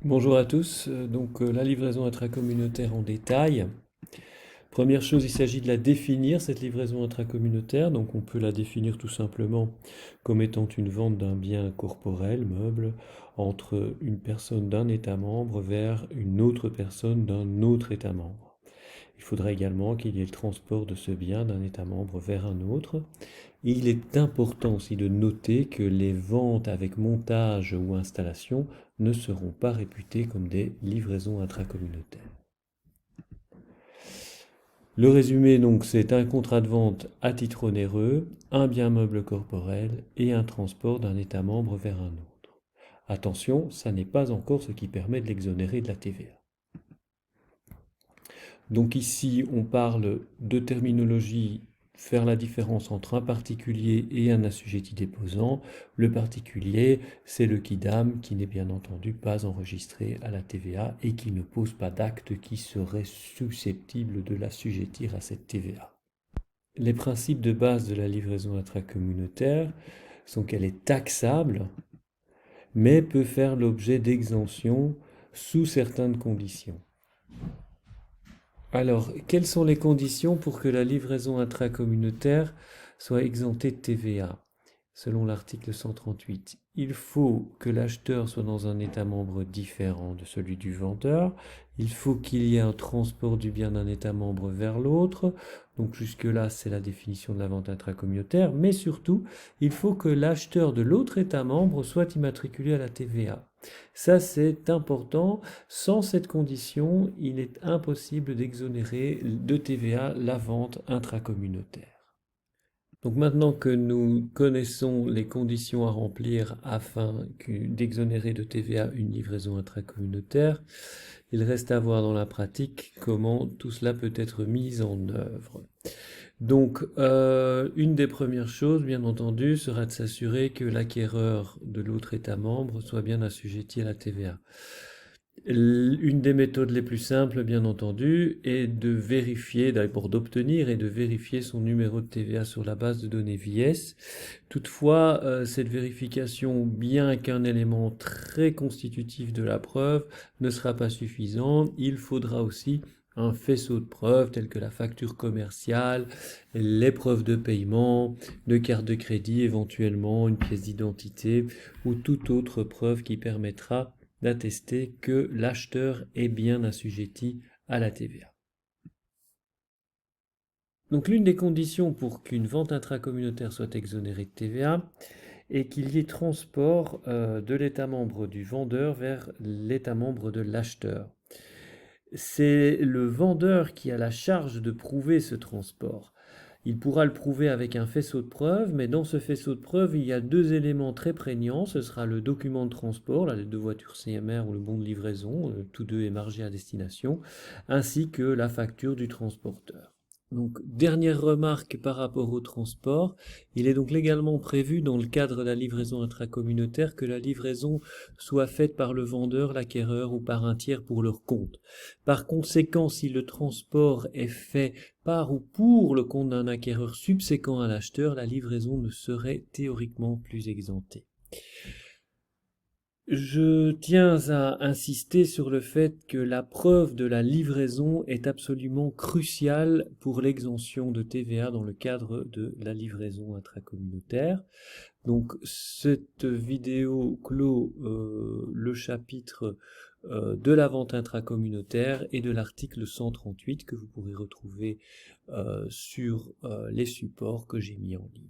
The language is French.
Bonjour à tous, la livraison intracommunautaire en détail. Première chose, il s'agit de la définir, cette livraison intracommunautaire. Donc on peut la définir tout simplement comme étant une vente d'un bien corporel, meuble, entre une personne d'un État membre vers une autre personne d'un autre État membre. Il faudra également qu'il y ait le transport de ce bien d'un État membre vers un autre. Il est important aussi de noter que les ventes avec montage ou installation ne seront pas réputées comme des livraisons intracommunautaires. Le résumé, donc, c'est un contrat de vente à titre onéreux, un bien meuble corporel et un transport d'un État membre vers un autre. Attention, ça n'est pas encore ce qui permet de l'exonérer de la TVA. Donc ici, on parle de terminologie, faire la différence entre un particulier et un assujetti déposant. Le particulier, c'est le quidam qui n'est bien entendu pas enregistré à la TVA et qui ne pose pas d'acte qui serait susceptible de l'assujettir à cette TVA. Les principes de base de la livraison intracommunautaire sont qu'elle est taxable, mais peut faire l'objet d'exemptions sous certaines conditions. Alors, quelles sont les conditions pour que la livraison intracommunautaire soit exemptée de TVA? Selon l'article 138, il faut que l'acheteur soit dans un État membre différent de celui du vendeur. Il faut qu'il y ait un transport du bien d'un État membre vers l'autre. Donc jusque-là, c'est la définition de la vente intracommunautaire. Mais surtout, il faut que l'acheteur de l'autre État membre soit immatriculé à la TVA. Ça, c'est important. Sans cette condition, il est impossible d'exonérer de TVA la vente intracommunautaire. Donc maintenant que nous connaissons les conditions à remplir afin d'exonérer de TVA une livraison intracommunautaire, il reste à voir dans la pratique comment tout cela peut être mis en œuvre. Donc, une des premières choses, bien entendu, sera de s'assurer que l'acquéreur de l'autre État membre soit bien assujetti à la TVA. Une des méthodes les plus simples, bien entendu, est de vérifier, d'abord d'obtenir et de vérifier son numéro de TVA sur la base de données VIES. Toutefois, cette vérification, bien qu'un élément très constitutif de la preuve, ne sera pas suffisant. Il faudra aussi un faisceau de preuves telles que la facture commerciale, les preuves de paiement, de carte de crédit éventuellement, une pièce d'identité ou toute autre preuve qui permettra d'attester que l'acheteur est bien assujetti à la TVA. Donc l'une des conditions pour qu'une vente intracommunautaire soit exonérée de TVA est qu'il y ait transport de l'État membre du vendeur vers l'État membre de l'acheteur. C'est le vendeur qui a la charge de prouver ce transport. Il pourra le prouver avec un faisceau de preuves, mais dans ce faisceau de preuves, il y a deux éléments très prégnants. Ce sera le document de transport, la lettre de voiture CMR ou le bon de livraison, tous deux émargés à destination, ainsi que la facture du transporteur. Donc, dernière remarque par rapport au transport, il est donc légalement prévu dans le cadre de la livraison intracommunautaire que la livraison soit faite par le vendeur, l'acquéreur ou par un tiers pour leur compte. Par conséquent, si le transport est fait par ou pour le compte d'un acquéreur subséquent à l'acheteur, la livraison ne serait théoriquement plus exemptée. Je tiens à insister sur le fait que la preuve de la livraison est absolument cruciale pour l'exemption de TVA dans le cadre de la livraison intracommunautaire. Donc cette vidéo clôt le chapitre de la vente intracommunautaire et de l'article 138 que vous pourrez retrouver sur les supports que j'ai mis en ligne.